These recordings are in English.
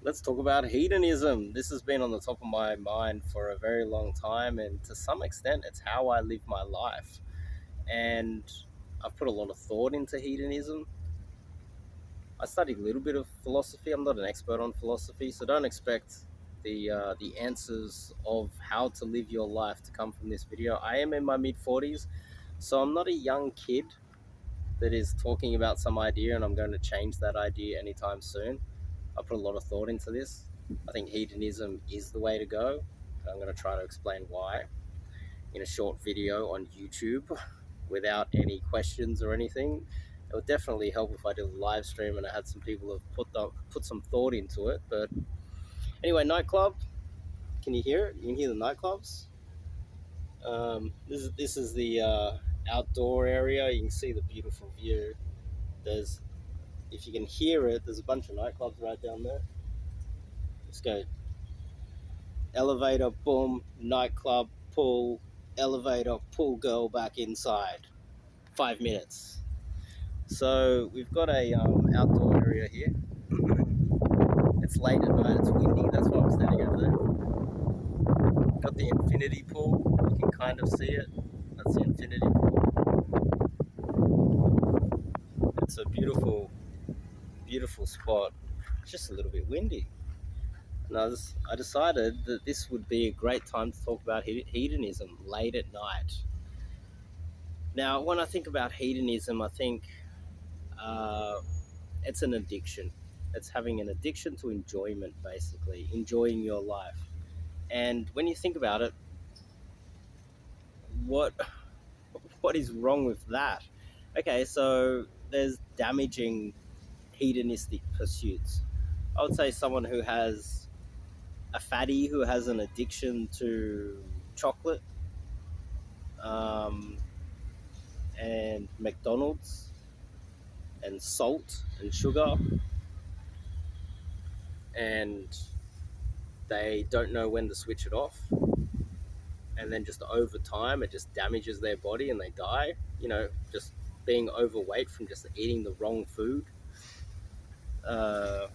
Let's talk about hedonism. This has been on the top of my mind for a very long time, and to some extent, it's how I live my life. And I've put a lot of thought into hedonism. I studied a little bit of philosophy. I'm not an expert on philosophy, so don't expect the answers of how to live your life to come from this video. I am in my mid 40s, so I'm not a young kid that is talking about some idea and I'm going to change that idea anytime soon. I put a lot of thought into this. I think hedonism is the way to go. I'm going to try to explain why in a short video on YouTube without any questions or anything. It would definitely help if I did a live stream and I had some people who have put some thought into it. But anyway, nightclub. Can you hear it? You can hear the nightclubs. This is the outdoor area. You can see the beautiful view. There's, if you can hear it, there's a bunch of nightclubs right down there. Let's go. Elevator, boom, nightclub, pull, elevator, pull girl back inside. 5 minutes. So we've got a outdoor area here. It's late at night, it's windy, that's why I'm standing over there. Got the infinity pool, you can kind of see it. That's the infinity pool. It's a beautiful, beautiful spot. It's just a little bit windy. And I decided that this would be a great time to talk about hedonism late at night. Now, when I think about hedonism, I think it's an addiction. It's having an addiction to enjoyment, basically, enjoying your life. And when you think about it, what what is wrong with that? Okay, so there's damaging hedonistic pursuits. I would say someone who has a fatty who has an addiction to chocolate um, and McDonald's and salt and sugar, and they don't know when to switch it off, and then just over time it just damages their body and they die, just being overweight from just eating the wrong food. uh,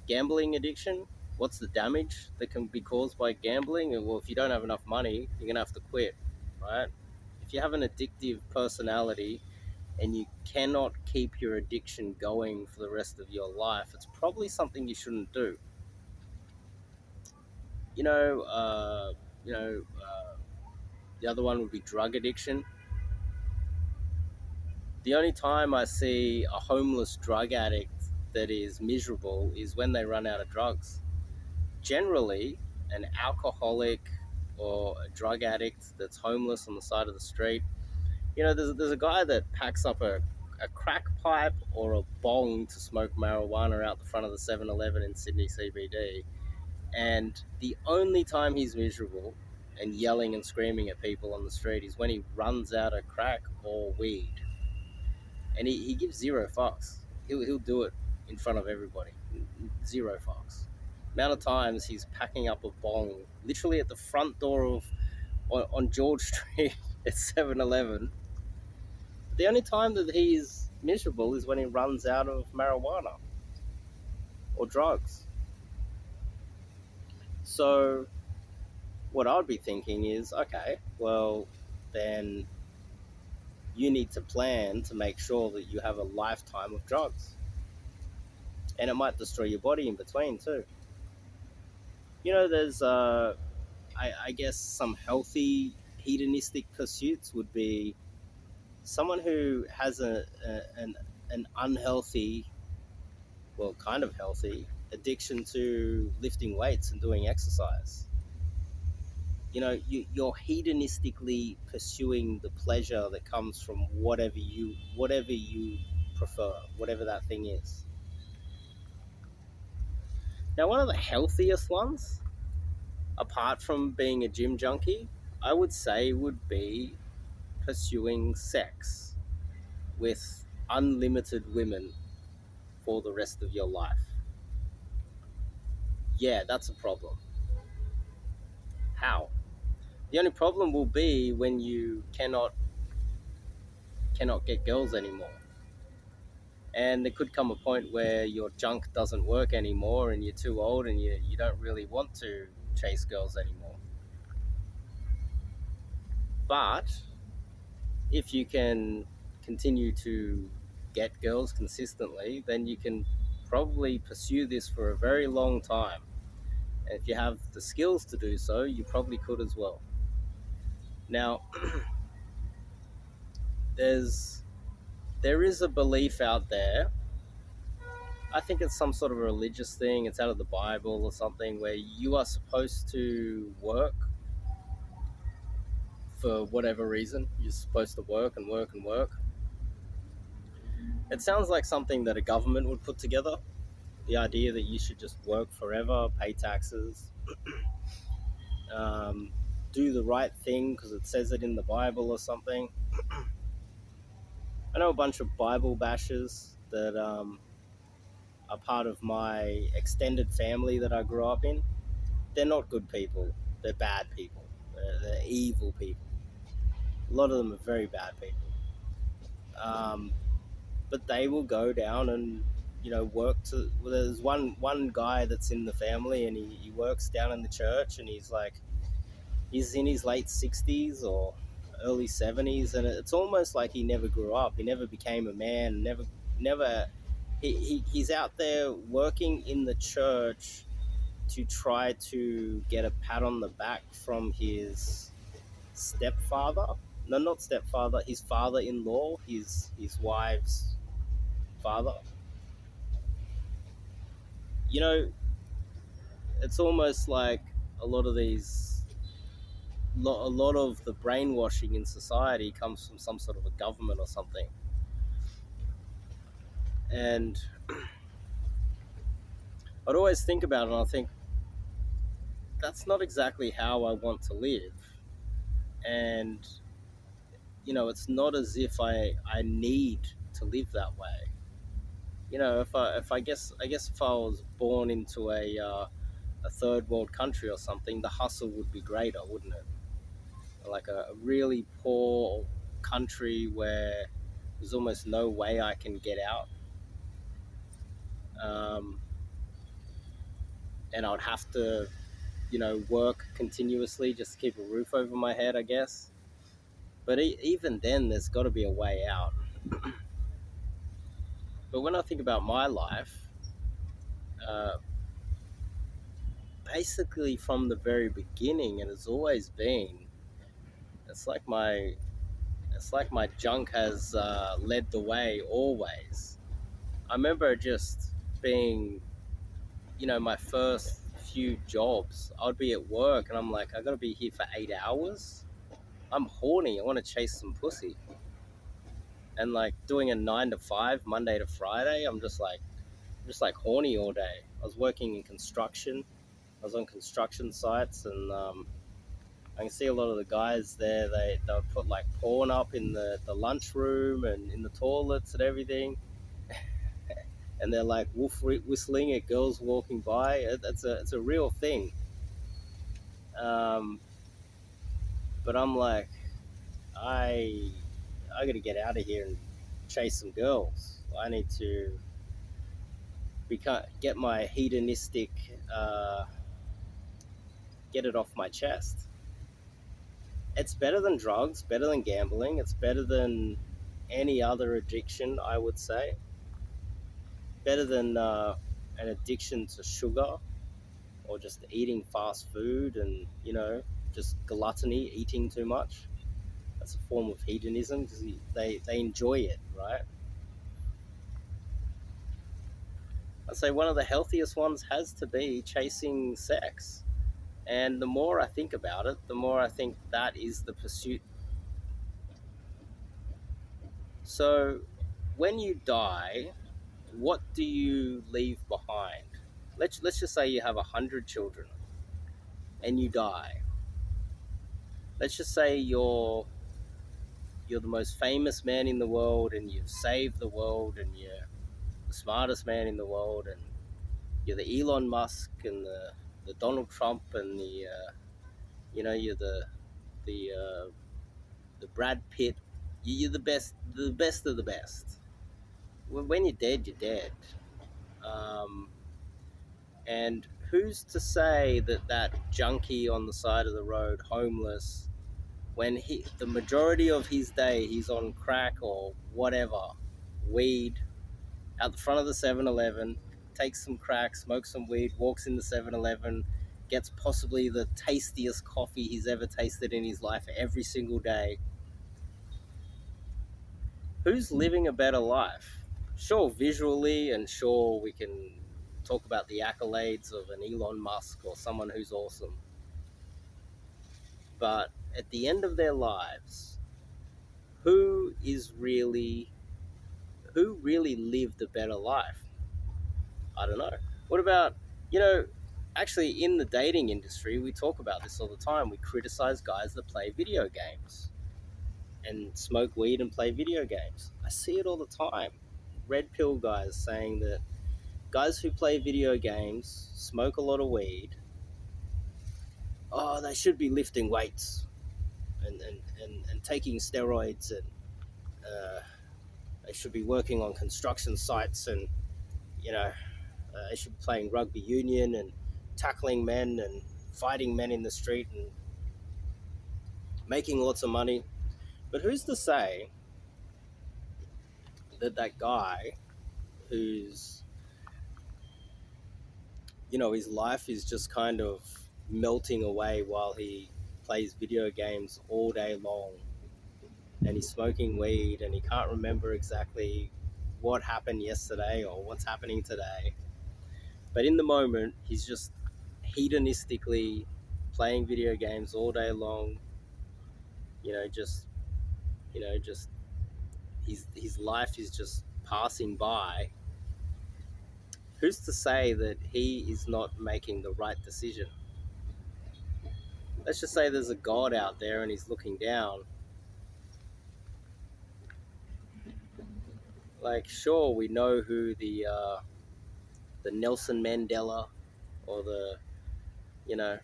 gambling addiction. What's the damage that can be caused by gambling? Well, if you don't have enough money, you're gonna have to quit, right? If you have an addictive personality and you cannot keep your addiction going for the rest of your life, it's probably something you shouldn't do. you know uh, you know uh, the other one would be drug addiction. The only time I see a homeless drug addict that is miserable is when they run out of drugs. Generally, an alcoholic or a drug addict that's homeless on the side of the street, there's a guy that packs up a crack pipe or a bong to smoke marijuana out the front of the 7-Eleven in Sydney CBD. And the only time he's miserable and yelling and screaming at people on the street is when he runs out of crack or weed. And he gives zero fucks. He'll do it in front of everybody. Zero fucks. Amount of times he's packing up a bong literally at the front door of on George Street at 7-Eleven. The only time that he's miserable is when he runs out of marijuana or drugs. So what I'd be thinking is, okay, well, then you need to plan to make sure that you have a lifetime of drugs. And it might destroy your body in between too. There's, I guess, some healthy hedonistic pursuits would be someone who has an unhealthy, well, kind of healthy addiction to lifting weights and doing exercise. You're hedonistically pursuing the pleasure that comes from whatever you prefer, whatever that thing is. Now, one of the healthiest ones, apart from being a gym junkie, I would say would be pursuing sex with unlimited women for the rest of your life. Yeah, that's a problem. How? The only problem will be when you cannot get girls anymore. And there could come a point where your junk doesn't work anymore and you're too old and you don't really want to chase girls anymore. But if you can continue to get girls consistently, then you can probably pursue this for a very long time. And if you have the skills to do so, you probably could as well. Now, there's there is a belief out there. I think it's some sort of a religious thing. It's out of the Bible or something where you are supposed to work for whatever reason. You're supposed to work and work and work. It sounds like something that a government would put together. The idea that you should just work forever, pay taxes, um, do the right thing because it says it in the Bible or something. I know a bunch of Bible bashers that are part of my extended family that I grew up in. They're not good people. They're bad people. They're evil people. A lot of them are very bad people. Um, but they will go down and work to. Well, there's one guy that's in the family, and he works down in the church, and he's in his late 60s or early 70s, and it's almost like he never grew up. He never became a man. Never. He's out there working in the church to try to get a pat on the back from his stepfather. No, not stepfather. His father-in-law. His wife's father. You know, it's almost like a lot of these. A lot of the brainwashing in society comes from some sort of a government or something. And I'd always think about it and I think that's not exactly how I want to live. And it's not as if I need to live that way. If I guess if I was born into a third world country or something, the hustle would be greater, wouldn't it? Like a really poor country where there's almost no way I can get out. Um, and I'd have to, work continuously just to keep a roof over my head, I guess. But even then, there's got to be a way out. But when I think about my life, uh, basically from the very beginning, it has always been. It's like my it's like my junk has led the way always. I remember just being, my first few jobs. I'd be at work and I'm like, I gotta be here for 8 hours. I'm horny. I want to chase some pussy. And like doing a 9 to 5, Monday to Friday, I'm just like horny all day. I was working in construction. I was on construction sites, and I can see a lot of the guys there. They'll put like porn up in the lunchroom and in the toilets and everything, and they're like whistling at girls walking by. It's a real thing. Um, but I'm like, I I got to get out of here and chase some girls. I need to get my hedonistic, get it off my chest. It's better than drugs, better than gambling. It's better than any other addiction, I would say. Better than an addiction to sugar or just eating fast food and, just gluttony, eating too much. That's a form of hedonism because they enjoy it, right? I'd say one of the healthiest ones has to be chasing sex. And the more I think about it, the more I think that is the pursuit. So, when you die, what do you leave behind? Let's just say you have 100 children and you die. Let's just say you're the most famous man in the world and you've saved the world and you're the smartest man in the world and you're the Elon Musk and the Donald Trump and you're the Brad Pitt. You're the best of the best. when you're dead, you're dead. Um, and who's to say that that junkie on the side of the road, homeless, when the majority of his day he's on crack or whatever, weed, out the front of the 7-Eleven, takes some crack, smokes some weed, walks in the 7-Eleven, gets possibly the tastiest coffee he's ever tasted in his life every single day. Who's living a better life? Sure, visually, and sure, we can talk about the accolades of an Elon Musk or someone who's awesome. But at the end of their lives, who is really who really lived a better life? I don't know. What about, you know, actually in the dating industry, we talk about this all the time. We criticize guys that play video games and smoke weed and play video games. I see it all the time. Red pill guys saying that guys who play video games, smoke a lot of weed, oh, they should be lifting weights and taking steroids, and they should be working on construction sites, and, you know, they should be playing rugby union and tackling men and fighting men in the street and making lots of money. But who's to say that that guy who's, you know, his life is just kind of melting away while he plays video games all day long, and he's smoking weed and he can't remember exactly what happened yesterday or what's happening today. But in the moment, he's just hedonistically playing video games all day long, you know, just his life is just passing by. Who's to say that he is not making the right decision? Let's just say there's a God out there and he's looking down. Like, sure, we know who the Nelson Mandela, or the, you know,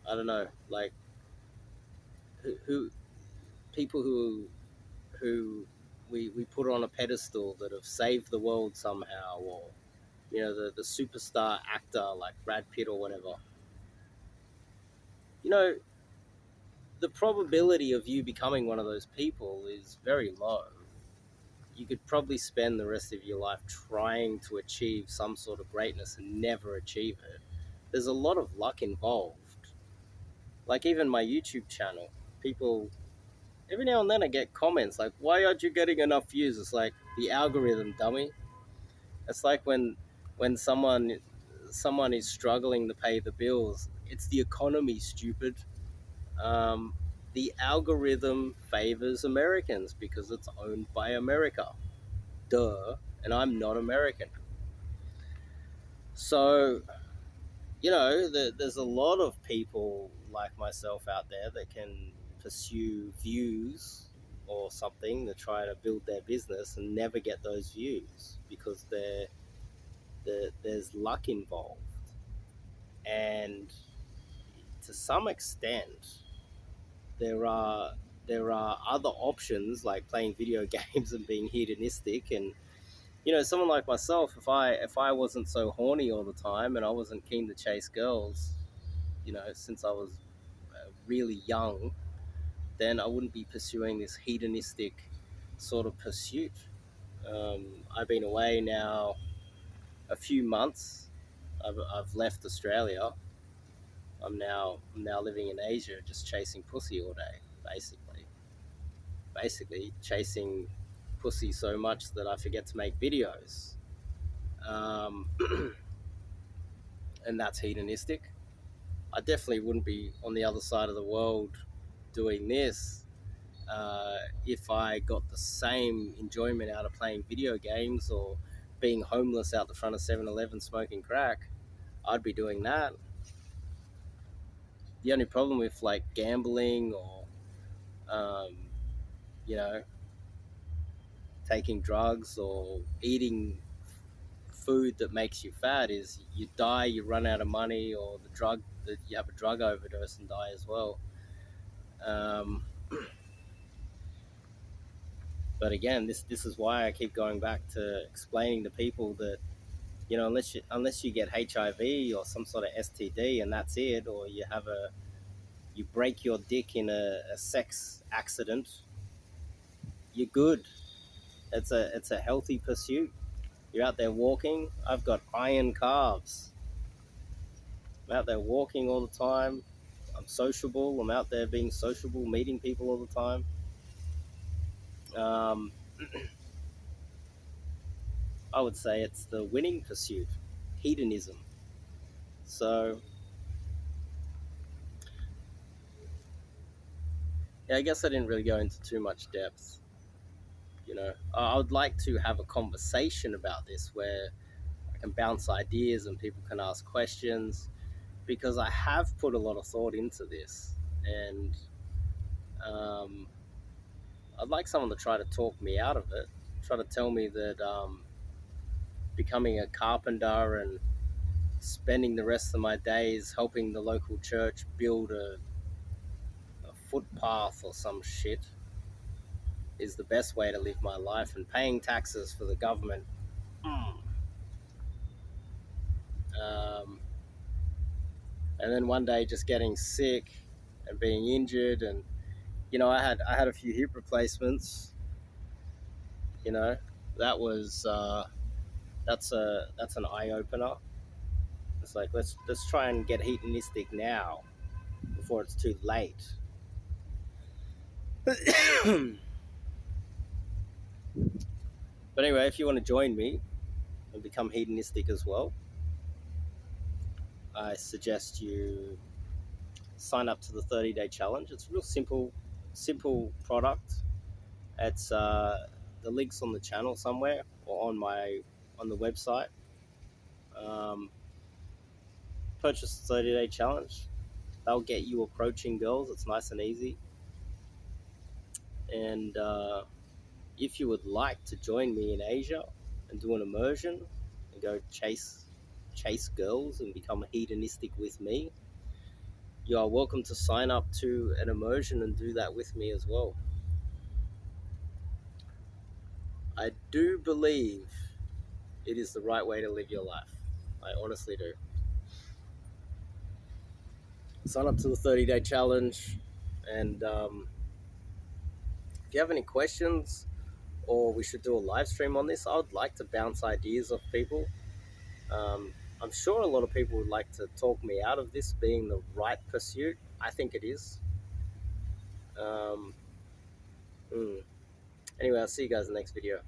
I don't know, like, who people who we put on a pedestal that have saved the world somehow, or, you know, the superstar actor like Brad Pitt or whatever. You know, the probability of you becoming one of those people is very low. You could probably spend the rest of your life trying to achieve some sort of greatness and never achieve it. There's a lot of luck involved. Like, even my YouTube channel, people, every now and then I get comments like, "Why aren't you getting enough views?" It's like, the algorithm, dummy. It's like when someone is struggling to pay the bills. It's the economy, stupid. Um, the algorithm favors Americans because it's owned by America. Duh. And I'm not American. So, you know, there's a lot of people like myself out there that can pursue views or something to try to build their business and never get those views because there's luck involved. And to some extent, there are there are other options like playing video games and being hedonistic. And, you know, someone like myself, if I wasn't so horny all the time and I wasn't keen to chase girls, you know, since I was really young, then I wouldn't be pursuing this hedonistic sort of pursuit. I've been away now a few months. I've left Australia. I'm now living in Asia, just chasing pussy all day, basically chasing pussy so much that I forget to make videos. Um, and that's hedonistic. I definitely wouldn't be on the other side of the world doing this if I got the same enjoyment out of playing video games or being homeless out the front of 7-Eleven smoking crack. I'd be doing that. The only problem with, like, gambling or, um, you know, taking drugs or eating food that makes you fat is you die, you run out of money, or you have a drug overdose and die as well. Um, But again, this is why I keep going back to explaining to people that, unless you get HIV or some sort of STD and that's it, or you break your dick in a sex accident, you're good. It's a healthy pursuit. You're out there walking. I've got iron calves. I'm out there walking all the time. I'm sociable. I'm out there being sociable, meeting people all the time. Um, I would say it's the winning pursuit, hedonism. So, yeah, I guess I didn't really go into too much depth. I would like to have a conversation about this where I can bounce ideas and people can ask questions, because I have put a lot of thought into this, and um, I'd like someone to try to talk me out of it, try to tell me that becoming a carpenter and spending the rest of my days helping the local church build a footpath or some shit is the best way to live my life, and paying taxes for the government. Um, and then one day just getting sick and being injured, and I had a few hip replacements. You know, that was that's an eye opener. It's like, let's try and get hedonistic now before it's too late. But anyway, if you want to join me and become hedonistic as well, I suggest you sign up to the 30-day challenge. It's a real simple product. It's the links on the channel somewhere or on the website. Um, Purchase the 30-day challenge. They'll get you approaching girls. It's nice and easy. And if you would like to join me in Asia and do an immersion and go chase girls and become hedonistic with me, you are welcome to sign up to an immersion and do that with me as well. I do believe it is the right way to live your life. I honestly do. Sign up to the 30-day challenge, and if you have any questions, or we should do a live stream on this, I would like to bounce ideas off people. I'm sure a lot of people would like to talk me out of this being the right pursuit. I think it is. Um, Anyway, I'll see you guys in the next video.